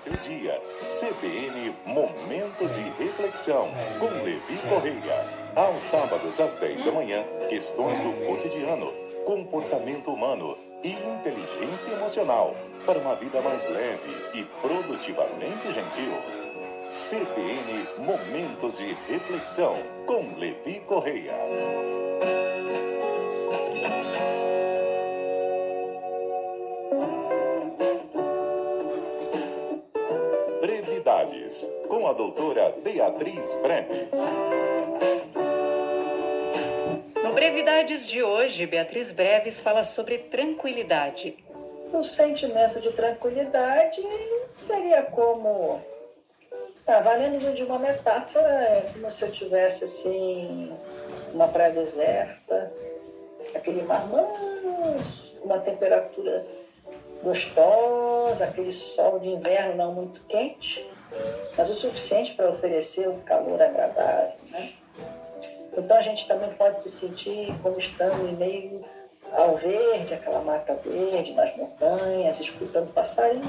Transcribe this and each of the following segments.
Seu dia, CBN Momento de Reflexão, com Levi Correia. Aos sábados às 10 da manhã, questões do cotidiano, comportamento humano e inteligência emocional, para uma vida mais leve e produtivamente gentil. CBN Momento de Reflexão, com Levi Correia. Brevidades, com a doutora Beatriz Breves. No Brevidades de hoje, Beatriz Breves fala sobre tranquilidade. O sentimento de tranquilidade seria como, valendo de uma metáfora, é como se eu tivesse assim, uma praia deserta, aquele mar manso, uma temperatura gostosa, aquele sol de inverno não muito quente, mas o suficiente para oferecer um calor agradável, né? Então a gente também pode se sentir como estando em meio ao verde, aquela mata verde, nas montanhas, escutando passarinho,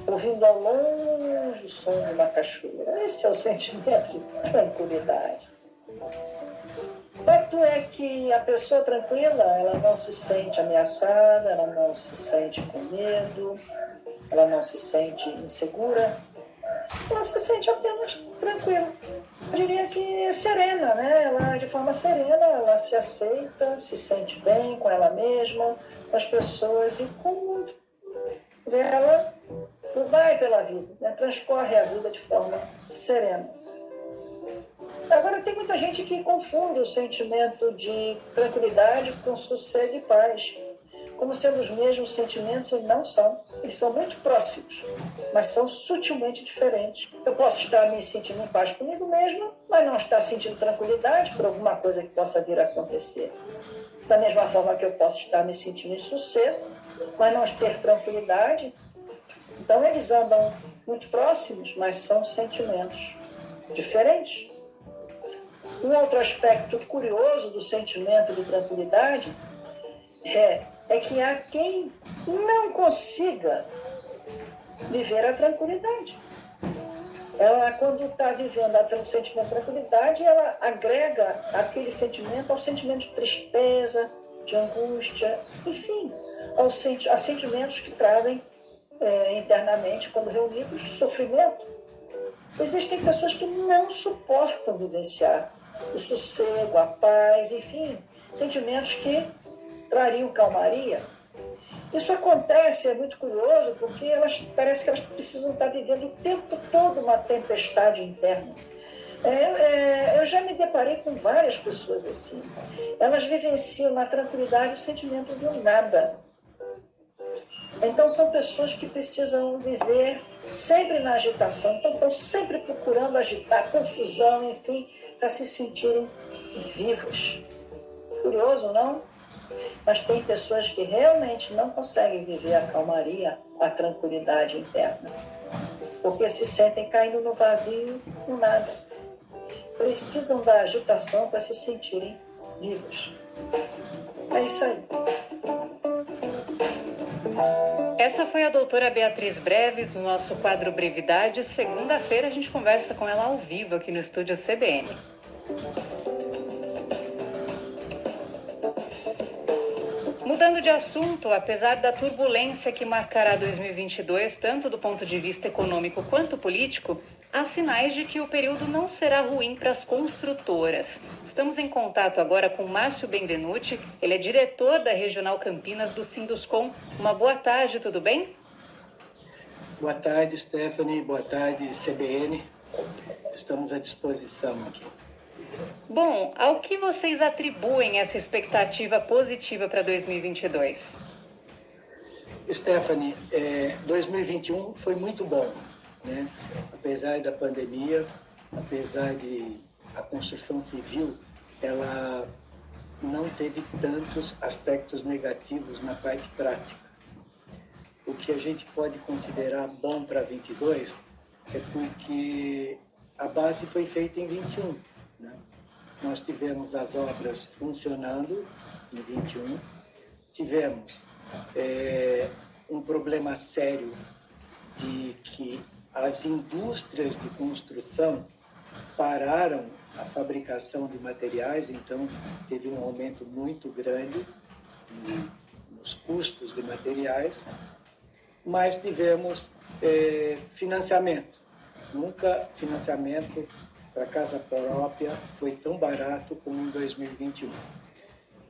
ouvindo ao longe o som de uma cachoeira. Esse é o sentimento de tranquilidade. O fato é que a pessoa tranquila, ela não se sente ameaçada, ela não se sente com medo, ela não se sente insegura, ela se sente apenas tranquila. Eu diria que serena, né? Ela, de forma serena, ela se aceita, se sente bem com ela mesma, com as pessoas e com o mundo. Quer dizer, ela vai pela vida, né? Transcorre a vida de forma serena. Agora, tem muita gente que confunde o sentimento de tranquilidade com sossego e paz, como sendo os mesmos sentimentos, e não são. Eles são muito próximos, mas são sutilmente diferentes. Eu posso estar me sentindo em paz comigo mesmo, mas não estar sentindo tranquilidade por alguma coisa que possa vir a acontecer. Da mesma forma que eu posso estar me sentindo em sossego, mas não ter tranquilidade. Então, eles andam muito próximos, mas são sentimentos diferentes. Um outro aspecto curioso do sentimento de tranquilidade é que há quem não consiga viver a tranquilidade. Ela, quando está vivendo o sentimento de tranquilidade, ela agrega aquele sentimento ao sentimento de tristeza, de angústia, enfim, a sentimentos que trazem internamente, quando reunidos, sofrimento. Existem pessoas que não suportam vivenciar o sossego, a paz, enfim, sentimentos que trariam calmaria. Isso acontece, é muito curioso, porque parece que elas precisam estar vivendo o tempo todo uma tempestade interna. Eu já me deparei com várias pessoas assim. Elas vivenciam na tranquilidade o sentimento do nada. Então são pessoas que precisam viver sempre na agitação, então estão sempre procurando agitar, confusão, enfim, para se sentirem vivos. Curioso, não? Mas tem pessoas que realmente não conseguem viver a calmaria, a tranquilidade interna, porque se sentem caindo no vazio, no nada. Precisam da agitação para se sentirem vivos. É isso aí. Essa foi a doutora Beatriz Breves, no nosso quadro Brevidade. Segunda-feira a gente conversa com ela ao vivo aqui no estúdio CBN. Mudando de assunto, apesar da turbulência que marcará 2022, tanto do ponto de vista econômico quanto político, há sinais de que o período não será ruim para as construtoras. Estamos em contato agora com Márcio Benvenuti, ele é diretor da Regional Campinas do Sinduscom. Uma boa tarde, tudo bem? Boa tarde, Stephanie. Boa tarde, CBN. Estamos à disposição aqui. Bom, ao que vocês atribuem essa expectativa positiva para 2022? Stephanie, 2021 foi muito bom, né? Apesar da pandemia, apesar de a construção civil, ela não teve tantos aspectos negativos na parte prática. O que a gente pode considerar bom para 22 é porque a base foi feita em 21, né? Nós tivemos as obras funcionando em 21, tivemos um problema sério de que as indústrias de construção pararam a fabricação de materiais, então teve um aumento muito grande nos custos de materiais, mas tivemos financiamento. Nunca financiamento para casa própria foi tão barato como em 2021.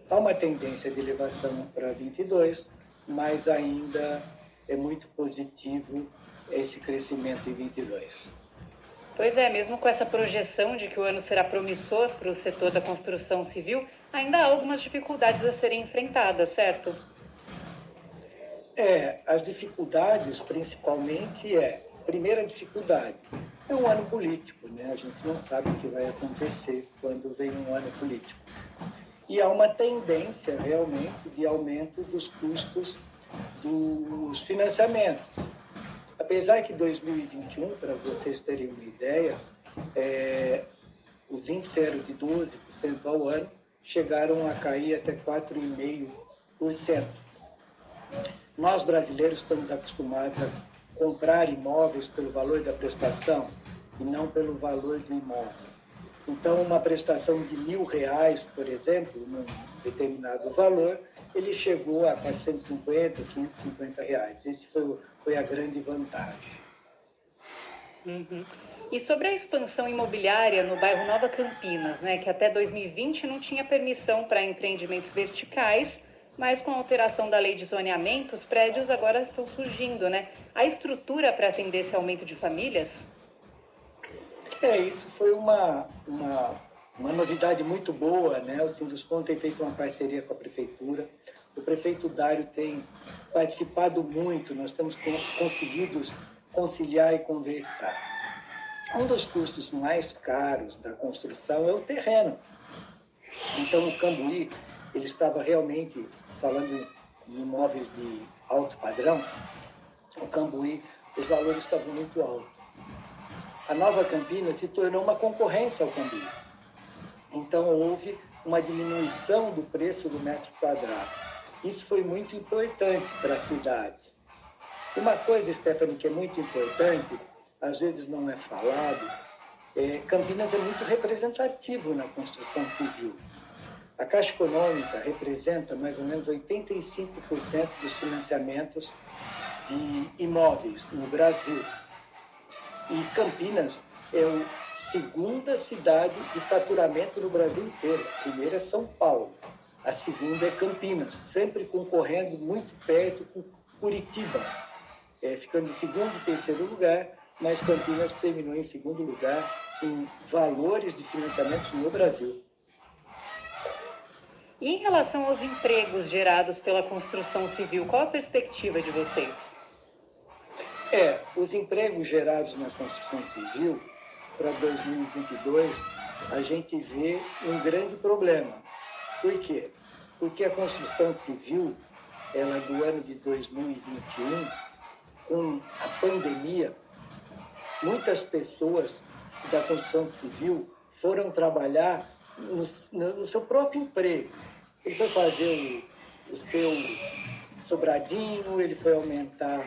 Há uma tendência de elevação para 22, mas ainda é muito positivo esse crescimento em 22. Pois é, mesmo com essa projeção de que o ano será promissor para o setor da construção civil, ainda há algumas dificuldades a serem enfrentadas, certo? As dificuldades, principalmente, primeira dificuldade, é um ano político, né? A gente não sabe o que vai acontecer quando vem um ano político. E há uma tendência, realmente, de aumento dos custos dos financiamentos. Apesar que 2021, para vocês terem uma ideia, os índices eram de 12% ao ano, chegaram a cair até 4,5%. Nós, brasileiros, estamos acostumados a comprar imóveis pelo valor da prestação e não pelo valor do imóvel. Então, uma prestação de R$1.000, por exemplo, num determinado valor, ele chegou a R$450, R$550. Esse foi a grande vantagem. Uhum. E sobre a expansão imobiliária no bairro Nova Campinas, né, que até 2020 não tinha permissão para empreendimentos verticais, mas com a alteração da lei de zoneamento, os prédios agora estão surgindo, né? A estrutura para atender esse aumento de famílias? Isso foi uma novidade muito boa, né? O Sinduscon tem feito uma parceria com a Prefeitura. O prefeito Dário tem participado muito, nós temos conseguido conciliar e conversar. Um dos custos mais caros da construção é o terreno. Então, o Cambuí, ele estava realmente, falando em imóveis de alto padrão, o Cambuí, os valores estavam muito altos. A Nova Campinas se tornou uma concorrência ao Cambuí. Então, houve uma diminuição do preço do metro quadrado. Isso foi muito importante para a cidade. Uma coisa, Stephanie, que é muito importante, às vezes não é falado, Campinas é muito representativo na construção civil. A Caixa Econômica representa mais ou menos 85% dos financiamentos de imóveis no Brasil. E Campinas é a segunda cidade de faturamento no Brasil inteiro. A primeira é São Paulo, a segunda é Campinas, sempre concorrendo muito perto com Curitiba, ficando em segundo e terceiro lugar, mas Campinas terminou em segundo lugar em valores de financiamentos no Brasil. E em relação aos empregos gerados pela construção civil, qual a perspectiva de vocês? Os empregos gerados na construção civil para 2022, a gente vê um grande problema. Por quê? Porque a construção civil, ela do ano de 2021, com a pandemia, muitas pessoas da construção civil foram trabalhar no seu próprio emprego. Ele foi fazer o seu sobradinho, ele foi aumentar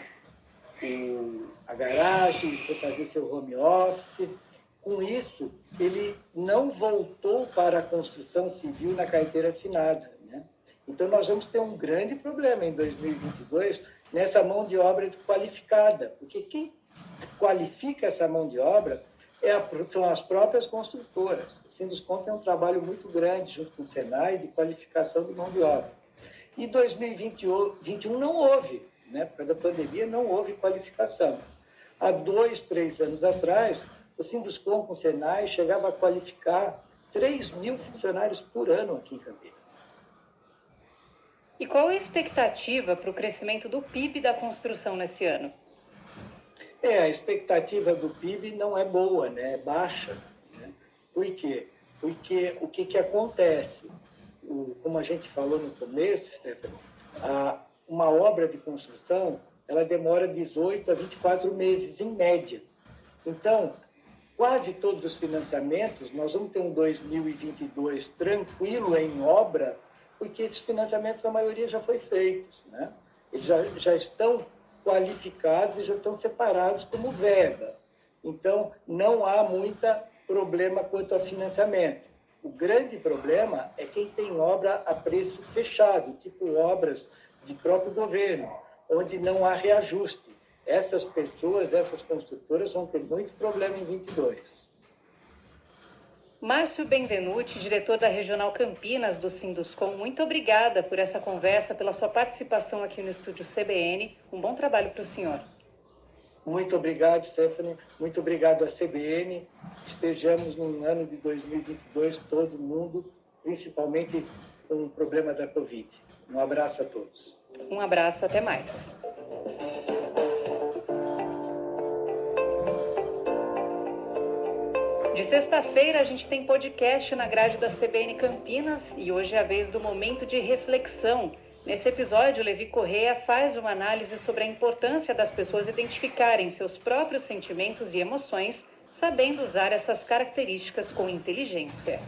a garagem, ele foi fazer seu home office. Com isso, ele não voltou para a construção civil na carteira assinada, né? Então, nós vamos ter um grande problema em 2022 nessa mão de obra qualificada, porque quem qualifica essa mão de obra são as próprias construtoras. O Sinduscon tem um trabalho muito grande junto com o Senai de qualificação de mão de obra. Em 2021 não houve, né? Por causa da pandemia, não houve qualificação. Há 2, 3 anos atrás, o Sinduscon com o Senai chegava a qualificar 3.000 funcionários por ano aqui em Campinas. E qual é a expectativa para o crescimento do PIB da construção nesse ano? A expectativa do PIB não é boa, né? É baixa. Né? Por quê? Porque o que acontece? Como a gente falou no começo, Stephanie, uma obra de construção ela demora 18 a 24 meses, em média. Então, quase todos os financiamentos, nós vamos ter um 2022 tranquilo em obra, porque esses financiamentos, a maioria já foi feitos, né? Eles já estão qualificados e já estão separados como verba. Então, não há muito problema quanto ao financiamento. O grande problema é quem tem obra a preço fechado, tipo obras de próprio governo, onde não há reajuste. Essas pessoas, essas construtoras vão ter muito problema em 22. Márcio Benvenuti, diretor da Regional Campinas do Sinduscom, muito obrigada por essa conversa, pela sua participação aqui no estúdio CBN. Um bom trabalho para o senhor. Muito obrigado, Stephanie. Muito obrigado à CBN. Estejamos no ano de 2022, todo mundo, principalmente com o problema da Covid. Um abraço a todos. Um abraço, até mais. De sexta-feira, a gente tem podcast na grade da CBN Campinas e hoje é a vez do Momento de Reflexão. Nesse episódio, Levi Correia faz uma análise sobre a importância das pessoas identificarem seus próprios sentimentos e emoções, sabendo usar essas características com inteligência.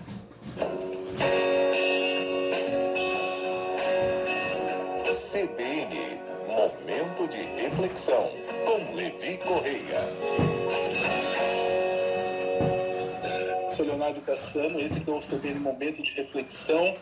CBN, Momento de Reflexão, com Levi Correia. Sou Leonardo Cassano, esse aqui é o CBN Momento de Reflexão.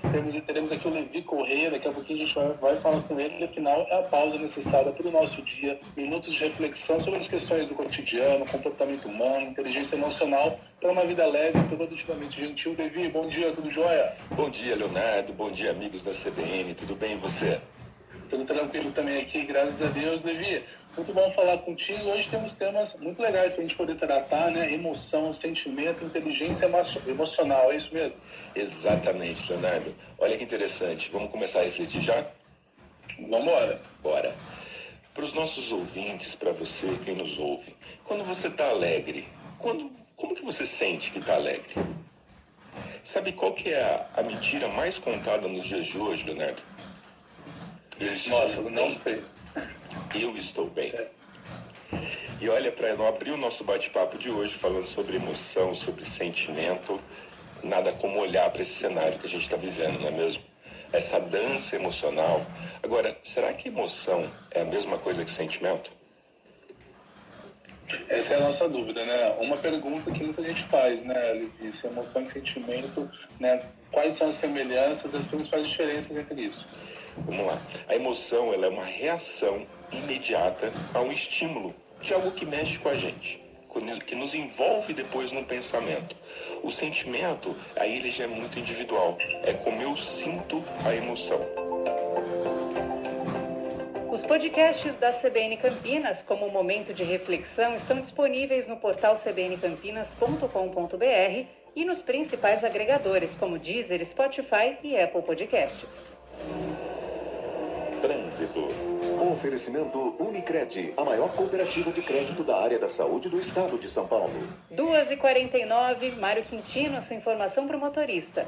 Teremos aqui o Levi Correia, daqui a pouquinho a gente vai falar com ele, e afinal é a pausa necessária para o nosso dia. Minutos de reflexão sobre as questões do cotidiano, comportamento humano, inteligência emocional, para uma vida leve e produtivamente gentil. Levi, bom dia, tudo jóia? Bom dia, Leonardo. Bom dia, amigos da CBN. Tudo bem, e você? Tudo tranquilo também aqui, graças a Deus. Levi, muito bom falar contigo. Hoje temos temas muito legais para a gente poder tratar, né? Emoção, sentimento, inteligência emocional, é isso mesmo? Exatamente, Leonardo. Olha que interessante. Vamos começar a refletir já? Vamos embora. Bora. Para os nossos ouvintes, para você, quem nos ouve, quando você está alegre, como que você sente que está alegre? Sabe qual que é a mentira mais contada nos dias de hoje, Leonardo? Nossa, não sei. Eu estou bem. E olha, para não abrir o nosso bate-papo de hoje falando sobre emoção, sobre sentimento, nada como olhar para esse cenário que a gente está vivendo, não é mesmo? Essa dança emocional. Agora, será que emoção é a mesma coisa que sentimento? Essa é a nossa dúvida, né? Uma pergunta que muita gente faz, né, Levi? Se emoção e sentimento, né? Quais são as semelhanças e as principais diferenças entre isso? Vamos lá. A emoção, ela é uma reação imediata a um estímulo de algo que mexe com a gente, que nos envolve depois num pensamento. O sentimento, aí ele já é muito individual. É como eu sinto a emoção. Os podcasts da CBN Campinas, como Momento de Reflexão, estão disponíveis no portal cbncampinas.com.br e nos principais agregadores, como Deezer, Spotify e Apple Podcasts. Trânsito. Oferecimento Unicred, a maior cooperativa de crédito da área da saúde do estado de São Paulo. 2h49, Mário Quintino, sua informação para o motorista.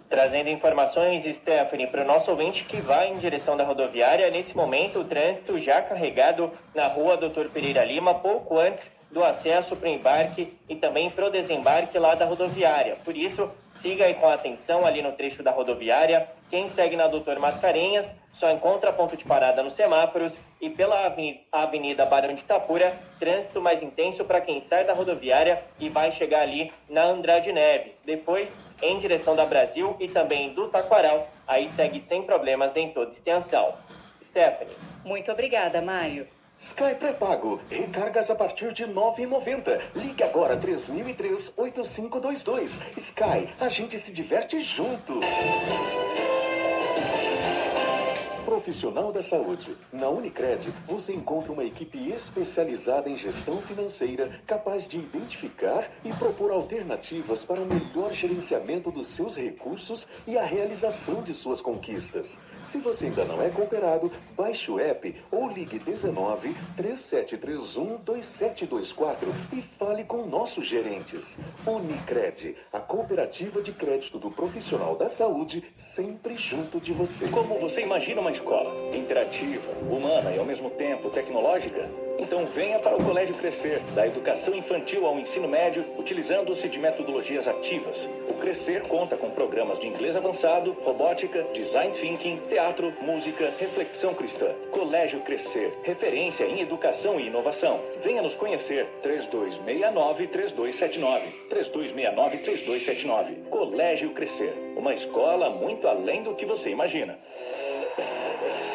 Trazendo informações, Stephanie, para o nosso ouvinte que vai em direção da rodoviária. Nesse momento, o trânsito já carregado na rua Dr. Pereira Lima, pouco antes do acesso para o embarque e também para o desembarque lá da rodoviária. Por isso, siga aí com atenção ali no trecho da rodoviária. Quem segue na Doutor Mascarenhas só encontra ponto de parada nos semáforos e pela Avenida Barão de Itapura, trânsito mais intenso para quem sai da rodoviária e vai chegar ali na Andrade Neves. Depois, em direção da Brasil e também do Taquaral, aí segue sem problemas em toda extensão. Stephanie. Muito obrigada, Mário. Sky pré-pago. Recargas a partir de R$ 9,90. Ligue agora 3003-8522. Sky, a gente se diverte junto. Profissional da saúde. Na Unicred, você encontra uma equipe especializada em gestão financeira capaz de identificar e propor alternativas para o melhor gerenciamento dos seus recursos e a realização de suas conquistas. Se você ainda não é cooperado, baixe o app ou ligue 19-3731-2724 e fale com nossos gerentes. Unicred, a cooperativa de crédito do profissional da saúde, sempre junto de você. Como você imagina uma escola escola. Interativa, humana e ao mesmo tempo tecnológica? Então venha para o Colégio Crescer, da educação infantil ao ensino médio, utilizando-se de metodologias ativas. O Crescer conta com programas de inglês avançado, robótica, design thinking, teatro, música, reflexão cristã. Colégio Crescer, referência em educação e inovação. Venha nos conhecer. 3269-3279. 3269-3279. Colégio Crescer, uma escola muito além do que você imagina.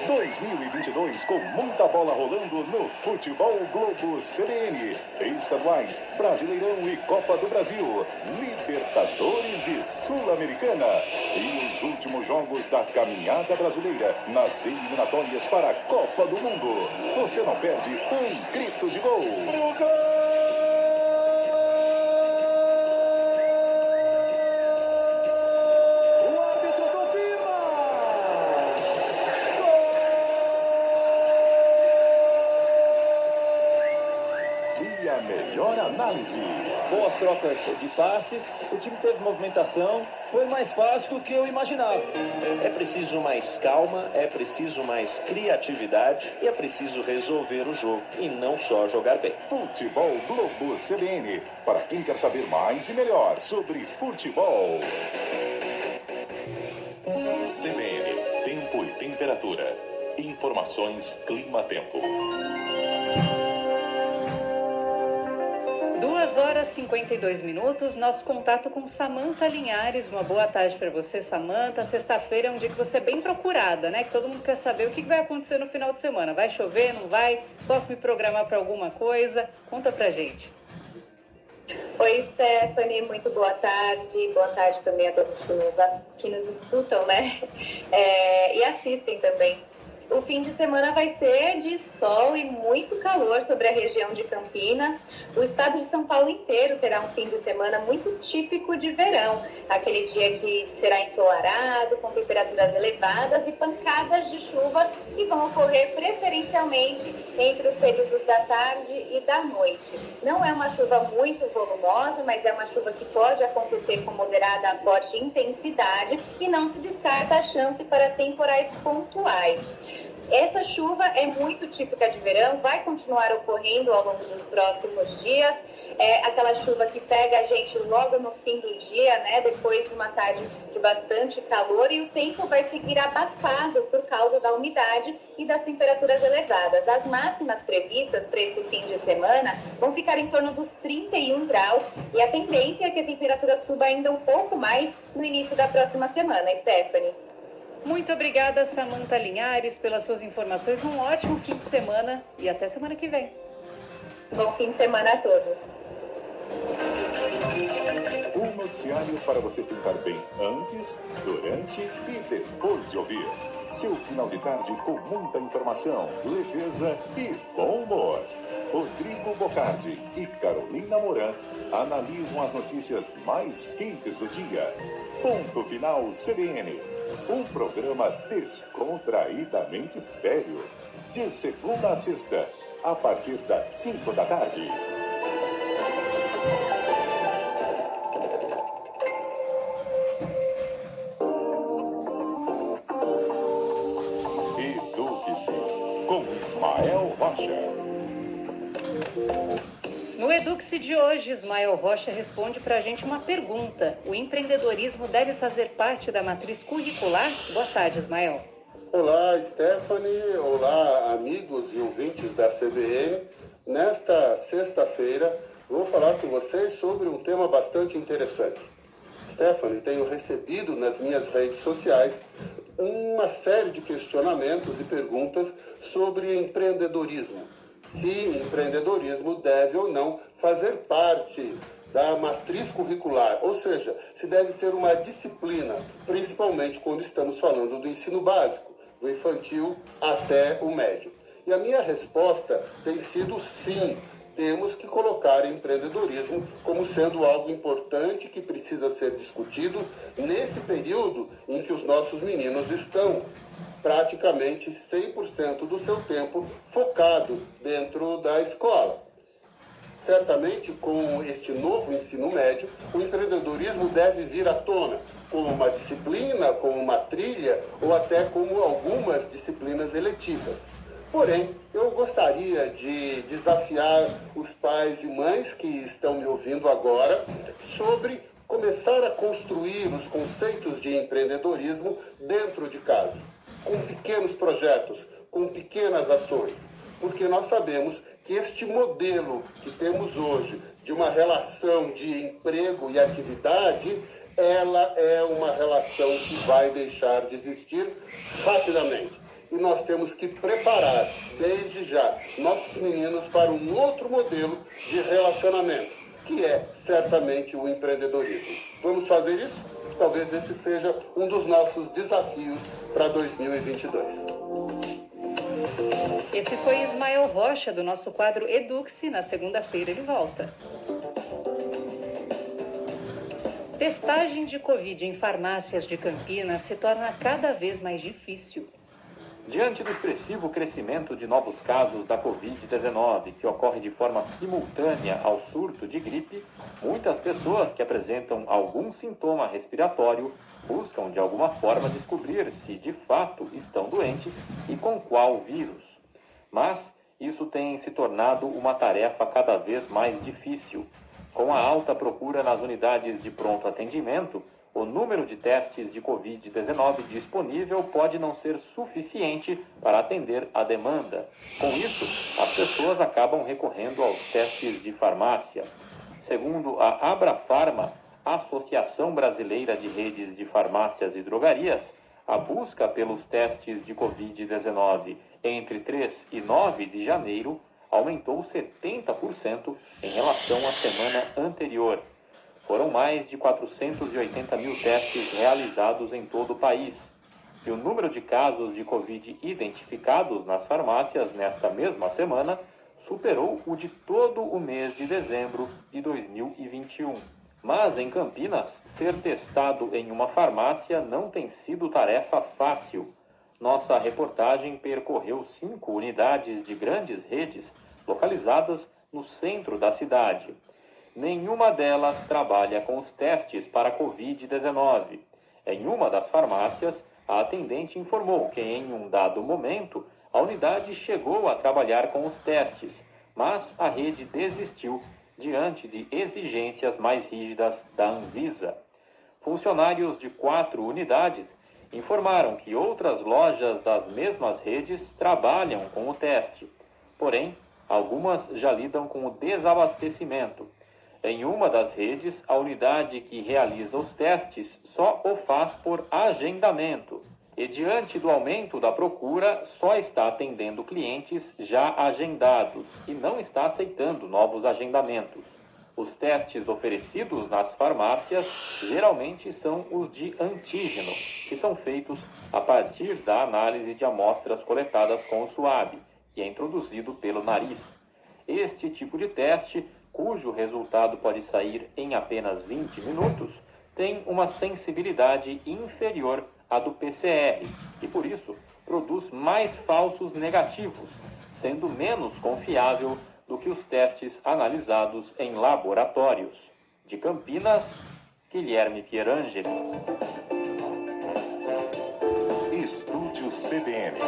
2022 com muita bola rolando no Futebol Globo CBN. Estaduais, Brasileirão e Copa do Brasil, Libertadores e Sul-Americana. E os últimos jogos da caminhada brasileira nas eliminatórias para a Copa do Mundo. Você não perde um grito de gol. Pro gol! Boas trocas de passes, o time teve movimentação, foi mais fácil do que eu imaginava. É preciso mais calma, é preciso mais criatividade e é preciso resolver o jogo e não só jogar bem. Futebol Globo CBN, para quem quer saber mais e melhor sobre futebol. CBN, tempo e temperatura. Informações Clima-Tempo. 2h52, nosso contato com Samantha Linhares. Uma boa tarde para você, Samantha. Sexta-feira é um dia que você é bem procurada, né? Que todo mundo quer saber o que vai acontecer no final de semana. Vai chover, não vai? Posso me programar para alguma coisa? Conta pra gente. Oi, Stephanie, muito boa tarde. Boa tarde também a todos que nos escutam, né? E assistem também. O fim de semana vai ser de sol e muito calor sobre a região de Campinas. O estado de São Paulo inteiro terá um fim de semana muito típico de verão. Aquele dia que será ensolarado, com temperaturas elevadas e pancadas de chuva que vão ocorrer preferencialmente entre os períodos da tarde e da noite. Não é uma chuva muito volumosa, mas é uma chuva que pode acontecer com moderada a forte intensidade e não se descarta a chance para temporais pontuais. Essa chuva é muito típica de verão, vai continuar ocorrendo ao longo dos próximos dias. É aquela chuva que pega a gente logo no fim do dia, né? Depois de uma tarde de bastante calor, e o tempo vai seguir abafado por causa da umidade e das temperaturas elevadas. As máximas previstas para esse fim de semana vão ficar em torno dos 31 graus e a tendência é que a temperatura suba ainda um pouco mais no início da próxima semana, Stephanie. Muito obrigada, Samantha Linhares, pelas suas informações. Um ótimo fim de semana e até semana que vem. Bom fim de semana a todos. Um noticiário para você pensar bem antes, durante e depois de ouvir. Seu final de tarde com muita informação, leveza e bom humor. Rodrigo Bocardi e Carolina Moran analisam as notícias mais quentes do dia. Ponto Final CBN. Um programa descontraídamente sério. De segunda a sexta, a partir das 5 da tarde. Eduque-se com Ismael Rocha. No Eduque-se de hoje, Ismael Rocha responde para a gente uma pergunta. O empreendedorismo deve fazer parte da matriz curricular? Boa tarde, Ismael. Olá, Stephanie. Olá, amigos e ouvintes da CBN. Nesta sexta-feira, vou falar com vocês sobre um tema bastante interessante. Stephanie, tenho recebido nas minhas redes sociais uma série de questionamentos e perguntas sobre empreendedorismo. Se empreendedorismo deve ou não fazer parte da matriz curricular, ou seja, se deve ser uma disciplina, principalmente quando estamos falando do ensino básico, do infantil até o médio. E a minha resposta tem sido sim, temos que colocar empreendedorismo como sendo algo importante que precisa ser discutido nesse período em que os nossos meninos estão praticamente 100% do seu tempo focado dentro da escola. certamente com este novo ensino médio, o empreendedorismo deve vir à tona, como uma disciplina, como uma trilha ou até como algumas disciplinas eletivas. Porém, eu gostaria de desafiar os pais e mães que estão me ouvindo agora sobre começar a construir os conceitos de empreendedorismo dentro de casa, com pequenos projetos, com pequenas ações, porque nós sabemos que este modelo que temos hoje de uma relação de emprego e atividade, ela é uma relação que vai deixar de existir rapidamente. E nós temos que preparar, desde já, nossos meninos para um outro modelo de relacionamento, que é certamente o empreendedorismo. Vamos fazer isso? Talvez esse seja um dos nossos desafios para 2022. Esse foi Ismael Rocha, do nosso quadro Eduque-se. Na segunda-feira ele volta. Testagem de Covid em farmácias de Campinas se torna cada vez mais difícil. Diante do expressivo crescimento de novos casos da Covid-19, que ocorre de forma simultânea ao surto de gripe, muitas pessoas que apresentam algum sintoma respiratório buscam de alguma forma descobrir se de fato estão doentes e com qual vírus. Mas isso tem se tornado uma tarefa cada vez mais difícil. Com a alta procura nas unidades de pronto atendimento, o número de testes de Covid-19 disponível pode não ser suficiente para atender a demanda. Com isso, as pessoas acabam recorrendo aos testes de farmácia. Segundo a Abrafarma, Associação Brasileira de Redes de Farmácias e Drogarias, a busca pelos testes de Covid-19 entre 3 e 9 de janeiro aumentou 70% em relação à semana anterior. Foram mais de 480 mil testes realizados em todo o país. E o número de casos de Covid identificados nas farmácias nesta mesma semana superou o de todo o mês de dezembro de 2021. Mas em Campinas, ser testado em uma farmácia não tem sido tarefa fácil. Nossa reportagem percorreu 5 unidades de grandes redes localizadas no centro da cidade. Nenhuma delas trabalha com os testes para Covid-19. Em uma das farmácias, a atendente informou que em um dado momento a unidade chegou a trabalhar com os testes, mas a rede desistiu diante de exigências mais rígidas da Anvisa. Funcionários de 4 unidades informaram que outras lojas das mesmas redes trabalham com o teste. Porém, algumas já lidam com o desabastecimento. Em uma das redes, a unidade que realiza os testes só o faz por agendamento. E diante do aumento da procura, só está atendendo clientes já agendados e não está aceitando novos agendamentos. Os testes oferecidos nas farmácias geralmente são os de antígeno, que são feitos a partir da análise de amostras coletadas com o suave, que é introduzido pelo nariz. Este tipo de teste, cujo resultado pode sair em apenas 20 minutos, tem uma sensibilidade inferior à do PCR e, por isso, produz mais falsos negativos, sendo menos confiável do que os testes analisados em laboratórios. De Campinas, Guilherme Pierangeli. Estúdio CBN.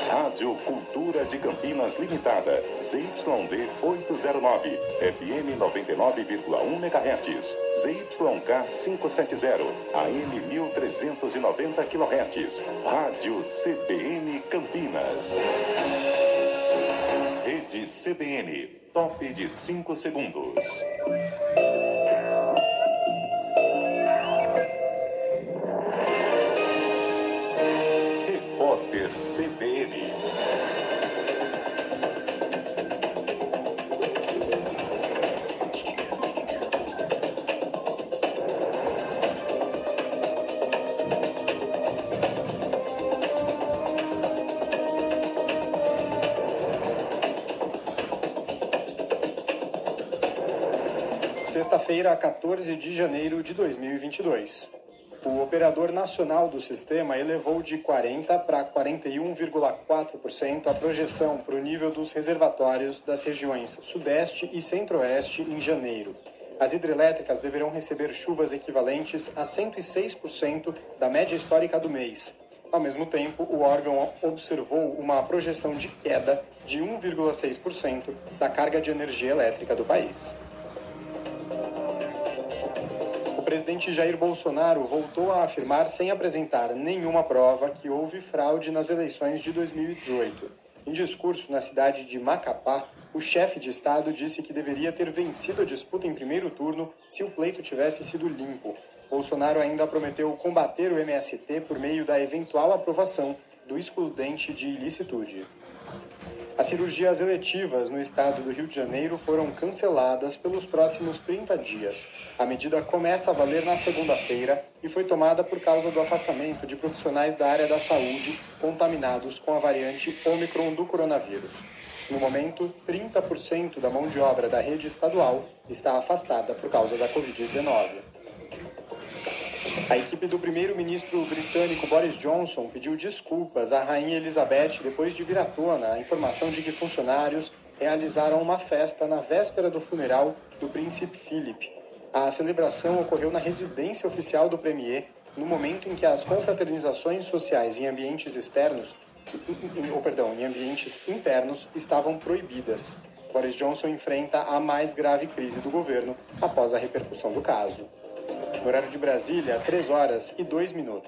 Rádio Cultura de Campinas Limitada, ZYD 809, FM 99,1 MHz, ZYK 570, AM 1390 kHz, Rádio CBN Campinas. Rede CBN, top de 5 segundos. Repórter CBN. Sexta-feira, 14 de janeiro de 2022. o operador nacional do sistema elevou de 40% para 41,4% a projeção para o nível dos reservatórios das regiões Sudeste e Centro-Oeste em janeiro. As hidrelétricas deverão receber chuvas equivalentes a 106% da média histórica do mês. Ao mesmo tempo, o órgão observou uma projeção de queda de 1,6% da carga de energia elétrica do país. O presidente Jair Bolsonaro voltou a afirmar, sem apresentar nenhuma prova, que houve fraude nas eleições de 2018. Em discurso na cidade de Macapá, o chefe de Estado disse que deveria ter vencido a disputa em primeiro turno se o pleito tivesse sido limpo. Bolsonaro ainda prometeu combater o MST por meio da eventual aprovação do excludente de ilicitude. As cirurgias eletivas no estado do Rio de Janeiro foram canceladas pelos próximos 30 dias. A medida começa a valer na segunda-feira e foi tomada por causa do afastamento de profissionais da área da saúde contaminados com a variante Ômicron do coronavírus. No momento, 30% da mão de obra da rede estadual está afastada por causa da Covid-19. A equipe do primeiro-ministro britânico Boris Johnson pediu desculpas à rainha Elizabeth depois de vir à tona a informação de que funcionários realizaram uma festa na véspera do funeral do príncipe Philip. A celebração ocorreu na residência oficial do premier, no momento em que as confraternizações sociais em ambientes internos estavam proibidas. Boris Johnson enfrenta a mais grave crise do governo após a repercussão do caso. No horário de Brasília, 3h02.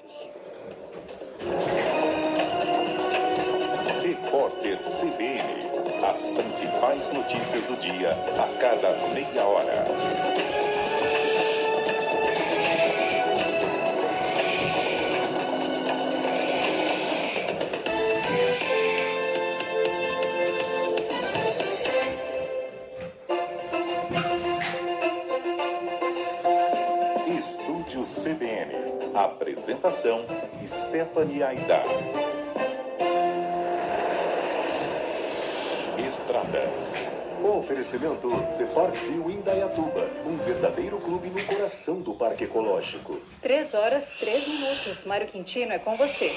Repórter CBN. As principais notícias do dia a cada meia hora. CBN. Apresentação: Stephanie Aidar. Estradas. Oferecimento The Parkview Indaiatuba, um verdadeiro clube no coração do Parque Ecológico. 3h03. Mário Quintino, é com você.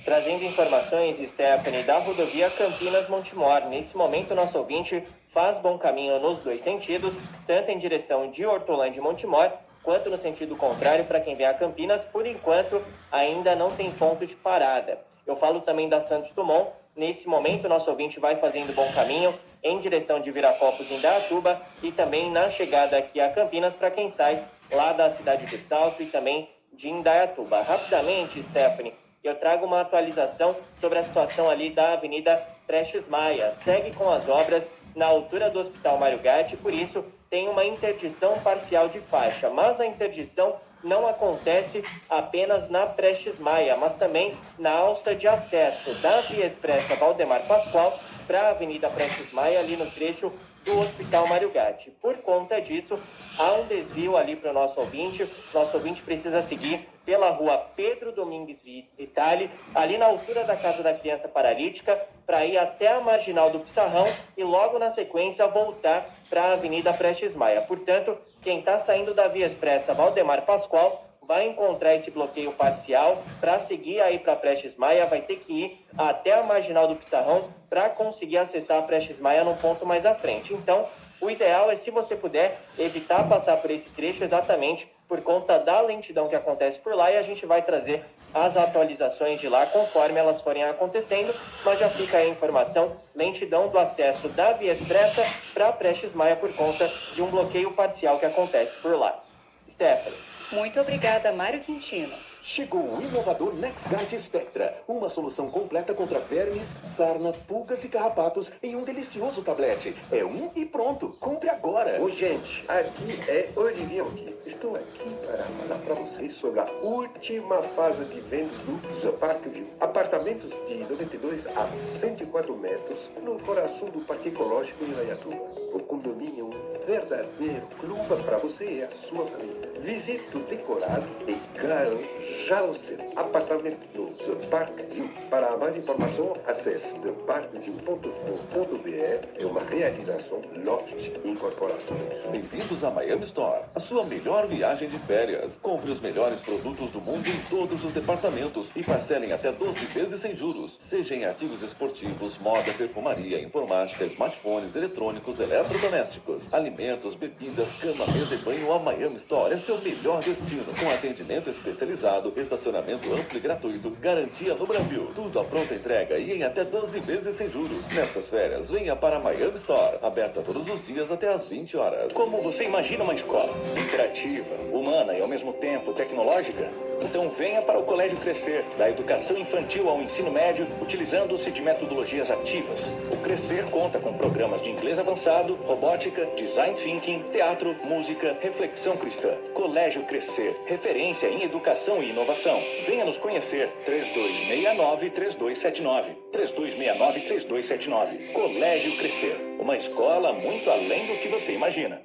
Trazendo informações, Stephanie, da rodovia Campinas-Montemor. Nesse momento, nosso ouvinte faz bom caminho nos dois sentidos, tanto em direção de Hortolândia e Montemor, quanto no sentido contrário para quem vem a Campinas. Por enquanto, ainda não tem ponto de parada. Eu falo também da Santos Dumont. Nesse momento, nosso ouvinte vai fazendo bom caminho em direção de Viracopos em Indaiatuba e também na chegada aqui a Campinas para quem sai lá da cidade de Salto e também de Indaiatuba. Rapidamente, Stephanie, eu trago uma atualização sobre a situação ali da Avenida Prestes Maia. Segue com as obras na altura do Hospital Mário Gatti, por isso tem uma interdição parcial de faixa, mas a interdição não acontece apenas na Prestes Maia, mas também na alça de acesso da Via Expressa Valdemar Pascoal para a Avenida Prestes Maia, ali no trecho do Hospital Mário Gatti. Por conta disso, há um desvio ali para o nosso ouvinte. Nosso ouvinte precisa seguir pela rua Pedro Domingues Vitali, ali na altura da Casa da Criança Paralítica, para ir até a Marginal do Pissarrão e logo na sequência voltar para a Avenida Prestes Maia. Portanto, quem está saindo da Via Expressa Valdemar Pascoal vai encontrar esse bloqueio parcial. Para seguir aí para Prestes Maia, vai ter que ir até a Marginal do Pissarrão para conseguir acessar a Prestes Maia num ponto mais à frente. Então, o ideal é, se você puder, evitar passar por esse trecho exatamente por conta da lentidão que acontece por lá, e a gente vai trazer as atualizações de lá conforme elas forem acontecendo, mas já fica aí a informação: lentidão do acesso da Via Expressa para Prestes Maia por conta de um bloqueio parcial que acontece por lá. Stephanie. Muito obrigada, Mário Quintino. Chegou o inovador NexGard Spectra, uma solução completa contra vermes, sarna, pulgas e carrapatos em um delicioso tablete. É um e pronto. Compre agora. Oi, gente. Aqui é Olivier. Estou aqui para falar para vocês sobre a última fase de venda do Parkview. Apartamentos de 92 a 104 metros no coração do Parque Ecológico em Indaiatuba. o condomínio um verdadeiro clube para você e a sua família. Visite o decorado e garanto já o seu apartamento no The Park View. Para mais informação, acesse theparkview.com.br. É uma realização Loft Incorporações. Bem-vindos a Miami Store, a sua melhor viagem de férias. Compre os melhores produtos do mundo em todos os departamentos e parcelem até 12 vezes sem juros. Seja em artigos esportivos, moda, perfumaria, informática, smartphones, eletrônicos, eletrodomésticos, alimentos, bebidas, cama, mesa e banho. A Miami Store é seu melhor destino, com atendimento especializado, estacionamento amplo e gratuito, garantia no Brasil, tudo à pronta entrega e em até 12 vezes sem juros. Nessas férias, venha para a Miami Store, aberta todos os dias até às 20 horas. Como você imagina uma escola? Interativa, humana e ao mesmo tempo tecnológica? Então venha para o Colégio Crescer, da educação infantil ao ensino médio, utilizando-se de metodologias ativas. O Crescer conta com programas de inglês avançado, robótica, design thinking, teatro, música, reflexão cristã. Colégio Crescer, referência em educação e inovação. Venha nos conhecer. 3269-3279. 3269-3279. Colégio Crescer, uma escola muito além do que você imagina.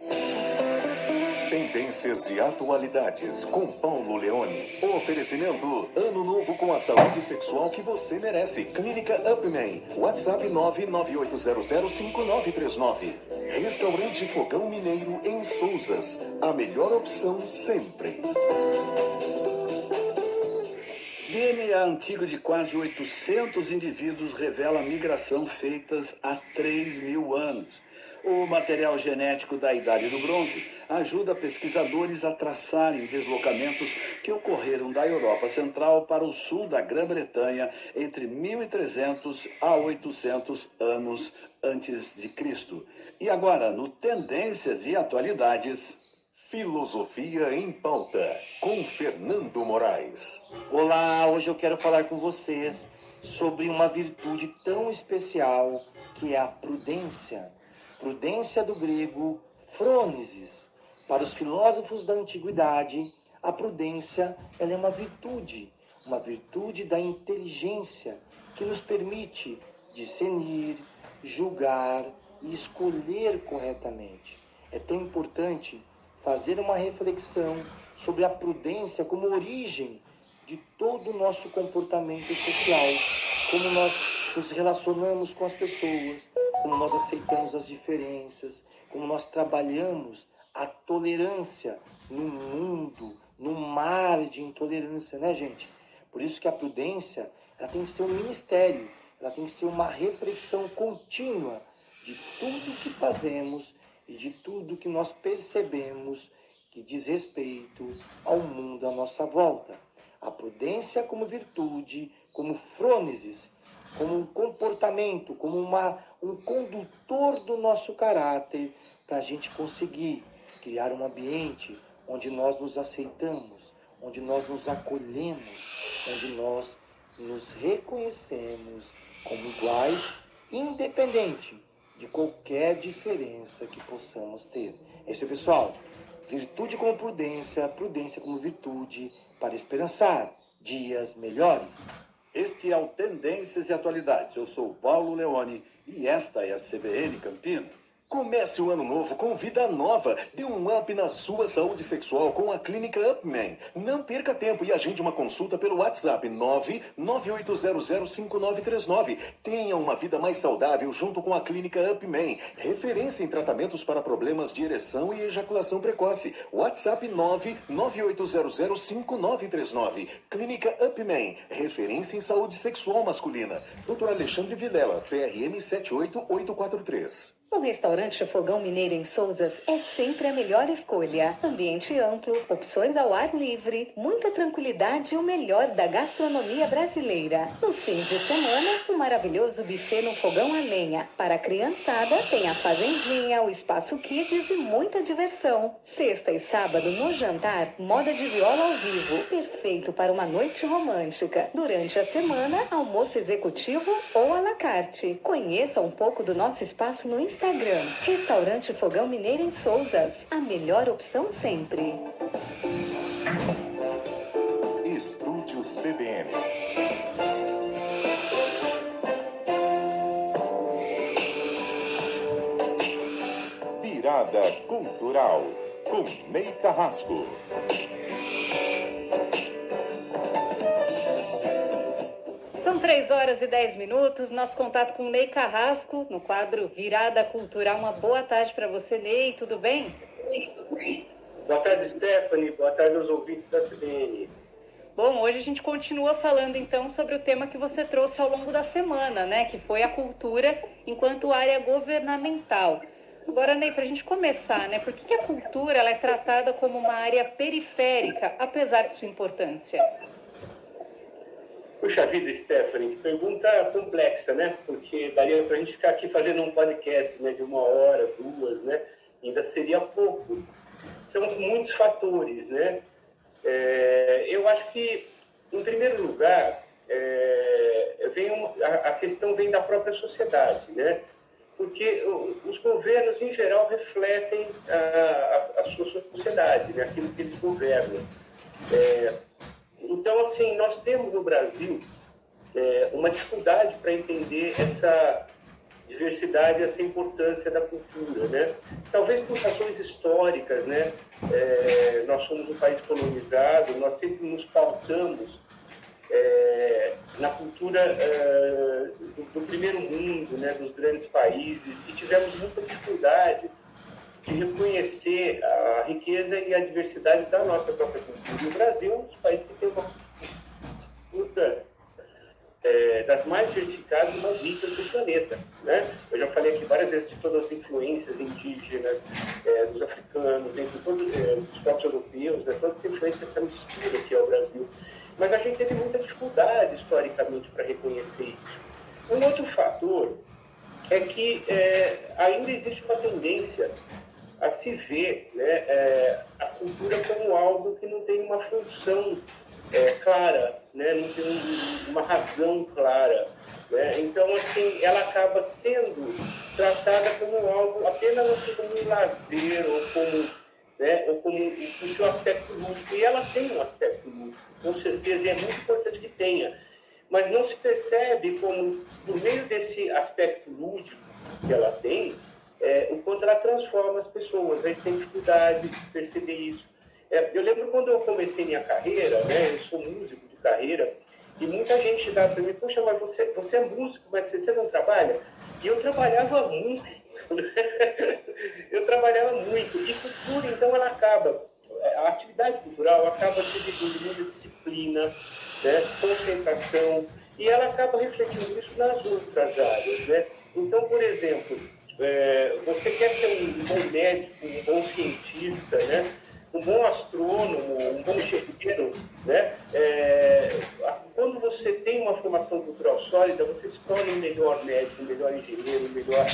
Tendências e atualidades com Paulo Leone. Oferecimento Ano Novo com a saúde sexual que você merece. Clínica Upman. WhatsApp 998005939. Restaurante Fogão Mineiro em Souzas. A melhor opção sempre. DNA antigo de quase 800 indivíduos revela migração feitas há 3.000 anos. O material genético da Idade do Bronze ajuda pesquisadores a traçarem deslocamentos que ocorreram da Europa Central para o sul da Grã-Bretanha entre 1300 a 800 anos antes de Cristo. E agora, no Tendências e Atualidades... Filosofia em Pauta, com Fernando Moraes. Olá, hoje eu quero falar com vocês sobre uma virtude tão especial que é a prudência. Prudência do grego frônesis. Para os filósofos da antiguidade, a prudência ela é uma virtude da inteligência que nos permite discernir, julgar e escolher corretamente. É tão importante fazer uma reflexão sobre a prudência como origem de todo o nosso comportamento social, como nós nos relacionamos com as pessoas, como nós aceitamos as diferenças, como nós trabalhamos a tolerância no mundo, no mar de intolerância, né, gente? Por isso que a prudência, ela tem que ser um ministério, ela tem que ser uma reflexão contínua de tudo que fazemos e de tudo que nós percebemos que diz respeito ao mundo à nossa volta. A prudência como virtude, como frônesis, como um comportamento, como um condutor do nosso caráter, para a gente conseguir criar um ambiente onde nós nos aceitamos, onde nós nos acolhemos, onde nós nos reconhecemos como iguais, independente de qualquer diferença que possamos ter. É isso, pessoal. Virtude como prudência, prudência como virtude, para esperançar dias melhores. Este é o Tendências e Atualidades. Eu sou o Paulo Leone e esta é a CBN Campinas. Comece o ano novo com vida nova. Dê um up na sua saúde sexual com a Clínica Upman. Não perca tempo e agende uma consulta pelo WhatsApp 998005939. Tenha uma vida mais saudável junto com a Clínica Upman. Referência em tratamentos para problemas de ereção e ejaculação precoce. WhatsApp 998005939. Clínica Upman. Referência em saúde sexual masculina. Dr. Alexandre Vilela, CRM 78843. O restaurante Fogão Mineiro em Souzas é sempre a melhor escolha. Ambiente amplo, opções ao ar livre, muita tranquilidade e o melhor da gastronomia brasileira. Nos fins de semana, um maravilhoso buffet no fogão a lenha. Para a criançada, tem a fazendinha, o espaço kids e muita diversão. Sexta e sábado, no jantar, moda de viola ao vivo, perfeito para uma noite romântica. Durante a semana, almoço executivo ou à la carte. Conheça um pouco do nosso espaço no Instagram. Restaurante Fogão Mineiro em Souzas. A melhor opção sempre. Estúdio CBN. Virada Cultural, com Ney Carrasco. São 3h10, nosso contato com Ney Carrasco, no quadro Virada Cultural. Uma boa tarde para você, Ney, tudo bem? Boa tarde, Stephanie, boa tarde aos ouvintes da CBN. Bom, hoje a gente continua falando então sobre o tema que você trouxe ao longo da semana, né? Que foi a cultura enquanto área governamental. Agora, Ney, para a gente começar, né? Por que a cultura ela é tratada como uma área periférica, apesar de sua importância? Puxa vida, Stephanie, que pergunta complexa, né? Porque daria para a gente ficar aqui fazendo um podcast, né, de 1 hora, 2, né? Ainda seria pouco. São muitos fatores, né? Eu acho que, em primeiro lugar, a questão vem da própria sociedade, né? Porque os governos, em geral, refletem a sua sociedade, né? Aquilo que eles governam. Então, assim, nós temos no Brasil uma dificuldade para entender essa diversidade, essa importância da cultura, né? Talvez por razões históricas, né? Nós somos um país colonizado, nós sempre nos pautamos na cultura do primeiro mundo, né? Dos grandes países, e tivemos muita dificuldade de reconhecer a riqueza e a diversidade da nossa própria cultura. E o Brasil é um dos países que tem uma cultura das mais diversificadas e mais ricas do planeta, né? Eu já falei aqui várias vezes de todas as influências indígenas, dos africanos, dos próprios europeus, né? Toda essa influência, essa mistura que é o Brasil. Mas a gente teve muita dificuldade, historicamente, para reconhecer isso. Um outro fator é que ainda existe uma tendência a se ver, né, a cultura como algo que não tem uma função clara, né, não tem uma razão clara, né? Então, assim, ela acaba sendo tratada como algo apenas assim, como um lazer ou como o seu aspecto lúdico. E ela tem um aspecto lúdico, com certeza, e é muito importante que tenha. Mas não se percebe como, por meio desse aspecto lúdico que ela tem, o quanto ela transforma as pessoas. A gente tem dificuldade de perceber isso. Eu lembro quando eu comecei minha carreira, né, eu sou músico de carreira, e muita gente dava para mim, poxa, mas você é músico, mas você não trabalha? E eu trabalhava muito, né? Eu trabalhava muito. E cultura, então, ela acaba, a atividade cultural acaba se dividindo muita disciplina, né, concentração, e ela acaba refletindo isso nas outras áreas, né? Então, por exemplo, você quer ser um bom médico, um bom cientista, né? Um bom astrônomo, um bom engenheiro, né? Quando você tem uma formação cultural sólida, você se torna um melhor médico, um melhor engenheiro, um melhor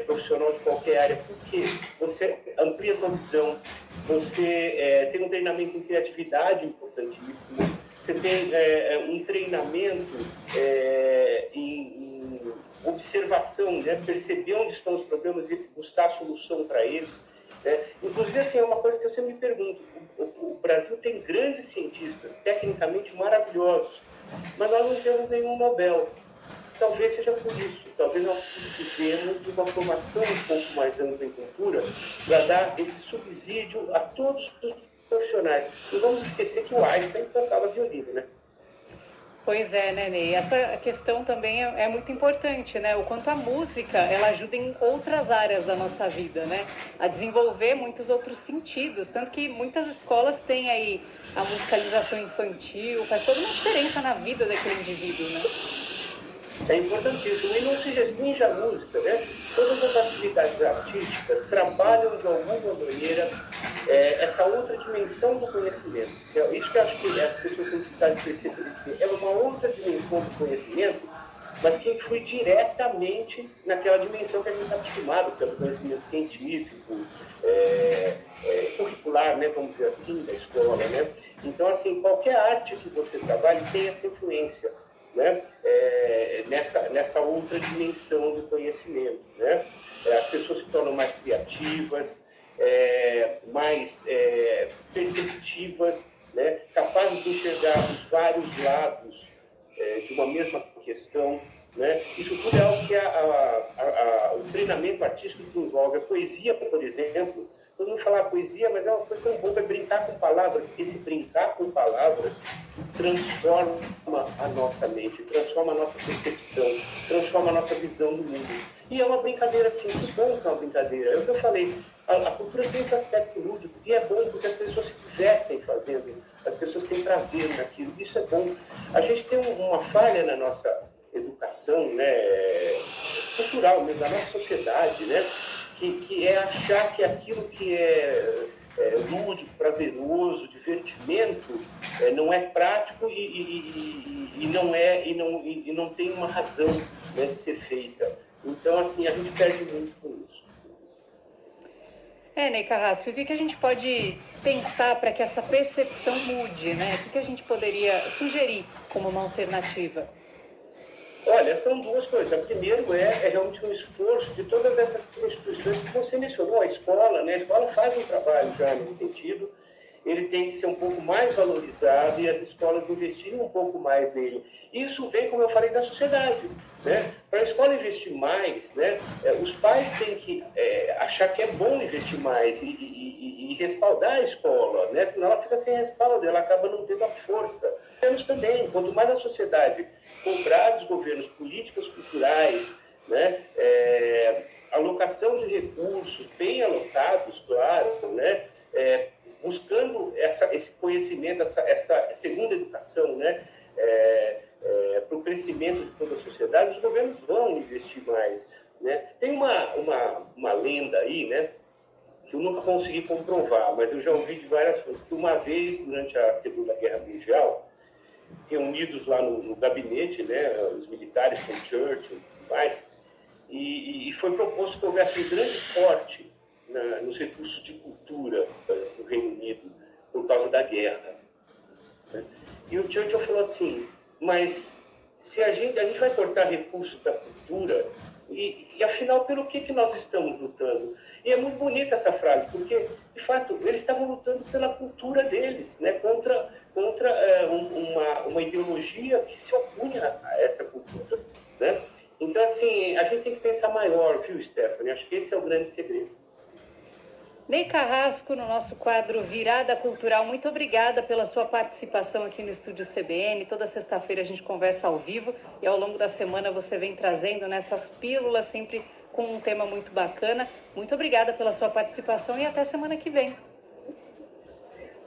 profissional de qualquer área, porque você amplia a sua visão, você tem um treinamento em criatividade importantíssimo, você tem um treinamento em observação, né? Perceber onde estão os problemas e buscar a solução para eles. Inclusive, assim, é uma coisa que eu sempre me pergunto, o Brasil tem grandes cientistas, tecnicamente maravilhosos, mas nós não temos nenhum Nobel. Talvez seja por isso, talvez nós precisemos de uma formação um pouco mais ampla em cultura para dar esse subsídio a todos os profissionais. Não vamos esquecer que o Einstein tocava violino, né? Pois é, né, Ney? Essa questão também é muito importante, né? O quanto a música, ela ajuda em outras áreas da nossa vida, né? A desenvolver muitos outros sentidos. Tanto que muitas escolas têm aí a musicalização infantil, faz toda uma diferença na vida daquele indivíduo, né? É importantíssimo. E não se restringe à música, né? Todas as atividades artísticas trabalham de alguma maneira essa outra dimensão do conhecimento. Isso que eu acho que as pessoas têm dificuldade de perceber. É uma outra dimensão do conhecimento, mas que influi diretamente naquela dimensão que a gente está acostumado, que é o conhecimento científico, curricular, né, vamos dizer assim, da escola, né? Então, assim, qualquer arte que você trabalhe tem essa influência, né? Nessa outra dimensão do conhecimento, né? As pessoas se tornam mais criativas, mais perceptivas, né? Capazes de enxergar os vários lados de uma mesma questão, né? Isso tudo é algo que o treinamento artístico desenvolve. A poesia, por exemplo, todo mundo fala poesia, mas é uma coisa tão boa, é brincar com palavras. Esse brincar com palavras transforma a nossa mente, transforma a nossa percepção, transforma a nossa visão do mundo. E é uma brincadeira, assim, que bom que é uma brincadeira. É o que eu falei, a cultura tem esse aspecto lúdico, e é bom porque as pessoas se divertem fazendo, as pessoas têm prazer naquilo, isso é bom. A gente tem uma falha na nossa educação, né, cultural mesmo, da nossa sociedade, né, que é achar que aquilo que é lúdico, prazeroso, divertimento, não é prático e não tem uma razão, né, de ser feita. Então, assim, a gente perde muito com isso. Ney Carrasco, o que a gente pode pensar para que essa percepção mude, né? O que a gente poderia sugerir como uma alternativa? Olha, são duas coisas. A primeira é realmente um esforço de todas essas instituições que você mencionou, a escola, né? A escola faz um trabalho já nesse sentido, ele tem que ser um pouco mais valorizado e as escolas investirem um pouco mais nele. Isso vem, como eu falei, da sociedade, né? Para a escola investir mais, né, os pais têm que achar que é bom investir mais e respaldar a escola, né? Senão ela fica sem respaldo, ela acaba não tendo a força. Temos também, quanto mais a sociedade cobrar dos governos políticas culturais, né, alocação de recursos bem alocados, claro, né, buscando esse conhecimento, essa segunda educação, né, para o crescimento de toda a sociedade, os governos vão investir mais, né? Tem uma lenda aí, né, que eu nunca consegui comprovar, mas eu já ouvi de várias fontes, que uma vez, durante a Segunda Guerra Mundial, reunidos lá no gabinete, né, os militares com Churchill e mais, e foi proposto que houvesse um grande corte nos recursos de cultura do Reino Unido por causa da guerra, né? E o Churchill falou assim, mas se a gente vai cortar recursos da cultura, e afinal, pelo que nós estamos lutando? E é muito bonita essa frase, porque, de fato, eles estavam lutando pela cultura deles, né? Contra uma ideologia que se opunha a essa cultura, né? Então, assim, a gente tem que pensar maior, viu, Stephanie? Acho que esse é o grande segredo. Ney Carrasco, no nosso quadro Virada Cultural, muito obrigada pela sua participação aqui no Estúdio CBN. Toda sexta-feira a gente conversa ao vivo e ao longo da semana você vem trazendo nessas pílulas, sempre com um tema muito bacana. Muito obrigada pela sua participação e até semana que vem.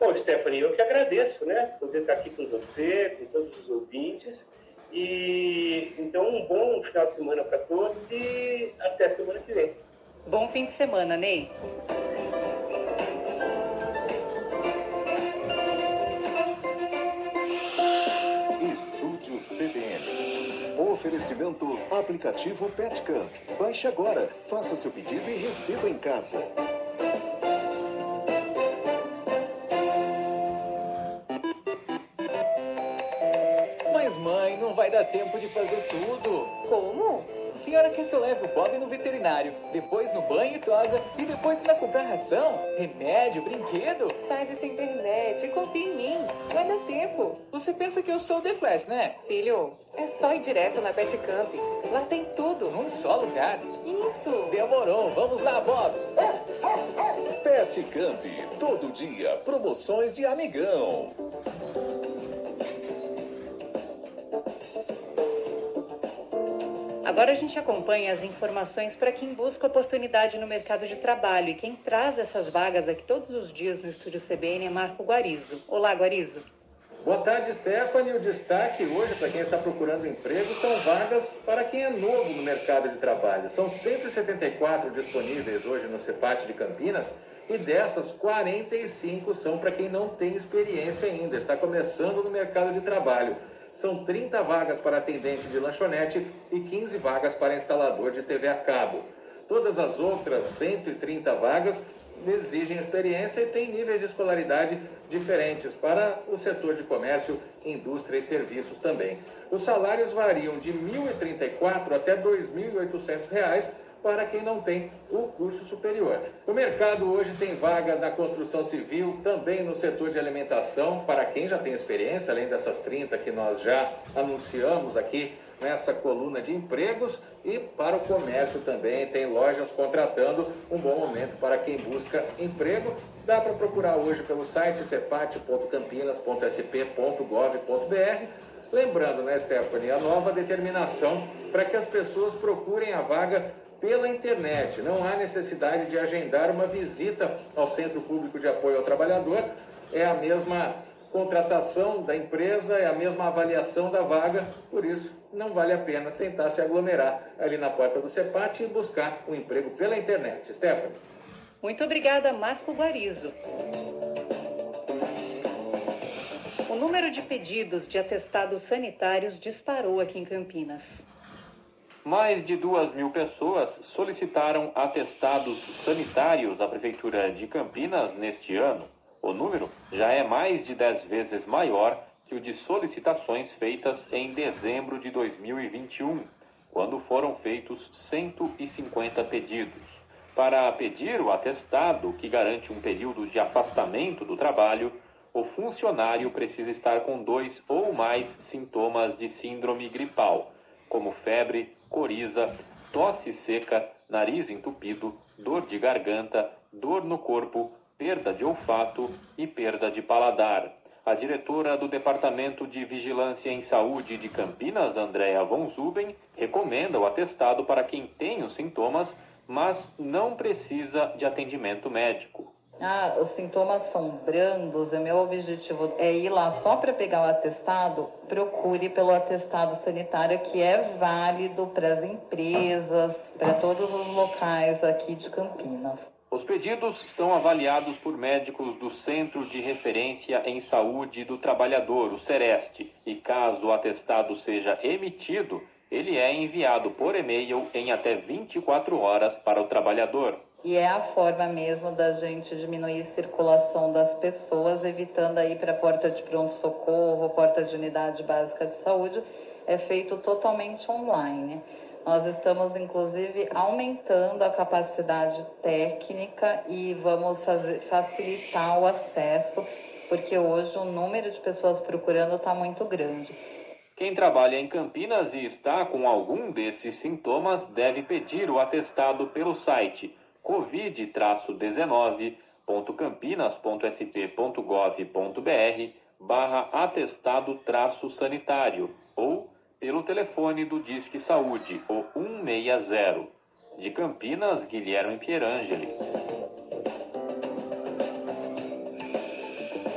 Bom, Stephanie, eu que agradeço, né, poder estar aqui com você, com todos os ouvintes. E então, um bom final de semana para todos e até semana que vem. Bom fim de semana, Ney. Estúdio CBN. Oferecimento aplicativo PetCamp. Baixe agora, faça seu pedido e receba em casa. Mas mãe, não vai dar tempo de fazer tudo. Como? A senhora quer que eu leve o Bob no veterinário, depois no banho e tosa, e depois ainda comprar ração, remédio, brinquedo? Sai dessa internet, confia em mim. Vai dar tempo. Você pensa que eu sou o The Flash, né? Filho, é só ir direto na Pet Camp. Lá tem tudo. Num só lugar? Isso. Demorou, vamos lá, Bob. Pet Camp, todo dia, promoções de amigão. Agora a gente acompanha as informações para quem busca oportunidade no mercado de trabalho. E quem traz essas vagas aqui todos os dias no Estúdio CBN é Marco Guarizo. Olá, Guarizo. Boa tarde, Stephanie. O destaque hoje para quem está procurando emprego são vagas para quem é novo no mercado de trabalho. São 174 disponíveis hoje no CEPAT de Campinas e dessas 45 são para quem não tem experiência ainda, está começando no mercado de trabalho. São 30 vagas para atendente de lanchonete e 15 vagas para instalador de TV a cabo. Todas as outras 130 vagas exigem experiência e têm níveis de escolaridade diferentes para o setor de comércio, indústria e serviços também. Os salários variam de R$ 1.034 até R$ 2.800 para quem não tem o curso superior. O mercado hoje tem vaga na construção civil, também no setor de alimentação, para quem já tem experiência, além dessas 30 que nós já anunciamos aqui nessa coluna de empregos, e para o comércio também tem lojas contratando, um bom momento para quem busca emprego. Dá para procurar hoje pelo site cepat.campinas.sp.gov.br. Lembrando, né, Stephanie, a nova determinação para que as pessoas procurem a vaga pela internet. Não há necessidade de agendar uma visita ao Centro Público de Apoio ao Trabalhador. É a mesma contratação da empresa, é a mesma avaliação da vaga, por isso não vale a pena tentar se aglomerar ali na porta do CEPAT e buscar um emprego pela internet. Stephanie. Muito obrigada, Marco Guarizo. O número de pedidos de atestados sanitários disparou aqui em Campinas. Mais de 2.000 pessoas solicitaram atestados sanitários à Prefeitura de Campinas neste ano. O número já é mais de 10 vezes maior que o de solicitações feitas em dezembro de 2021, quando foram feitos 150 pedidos. Para pedir o atestado, que garante um período de afastamento do trabalho, o funcionário precisa estar com 2 ou mais sintomas de síndrome gripal, como febre, coriza, tosse seca, nariz entupido, dor de garganta, dor no corpo, perda de olfato e perda de paladar. A diretora do Departamento de Vigilância em Saúde de Campinas, Andréa von Zuben, recomenda o atestado para quem tem os sintomas, mas não precisa de atendimento médico. Os sintomas são brandos, o meu objetivo é ir lá só para pegar o atestado. Procure pelo atestado sanitário, que é válido para as empresas, para todos os locais aqui de Campinas. Os pedidos são avaliados por médicos do Centro de Referência em Saúde do Trabalhador, o CEREST, e caso o atestado seja emitido, ele é enviado por e-mail em até 24 horas para o trabalhador. E é a forma mesmo da gente diminuir a circulação das pessoas, evitando aí para a porta de pronto-socorro, porta de unidade básica de saúde, é feito totalmente online. Nós estamos, inclusive, aumentando a capacidade técnica e vamos facilitar o acesso, porque hoje o número de pessoas procurando está muito grande. Quem trabalha em Campinas e está com algum desses sintomas deve pedir o atestado pelo site covid-19.campinas.sp.gov.br/atestado-sanitário ou pelo telefone do Disque Saúde, o 160. De Campinas, Guilherme Pierangeli.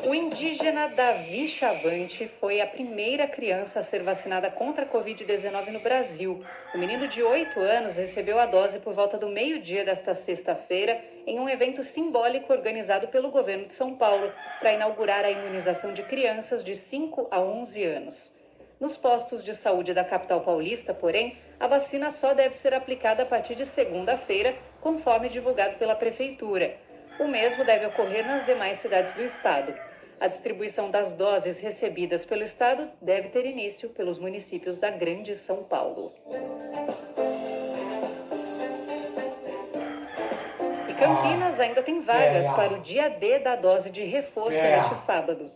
O indígena Davi Chavante foi a primeira criança a ser vacinada contra a Covid-19 no Brasil. O menino de 8 anos recebeu a dose por volta do meio-dia desta sexta-feira em um evento simbólico organizado pelo governo de São Paulo para inaugurar a imunização de crianças de 5 a 11 anos. Nos postos de saúde da capital paulista, porém, a vacina só deve ser aplicada a partir de segunda-feira, conforme divulgado pela Prefeitura. O mesmo deve ocorrer nas demais cidades do estado. A distribuição das doses recebidas pelo estado deve ter início pelos municípios da Grande São Paulo. E Campinas ainda tem vagas para o dia D da dose de reforço neste sábado.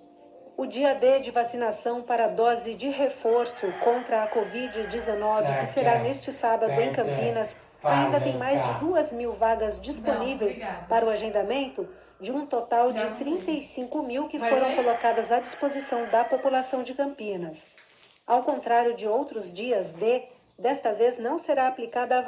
O dia D de vacinação para a dose de reforço contra a Covid-19, que será neste sábado em Campinas, ainda tem mais de 2.000 vagas disponíveis para o agendamento, de um total de 35.000 que foram colocadas à disposição da população de Campinas. Ao contrário de outros dias D, desta vez não será aplicada a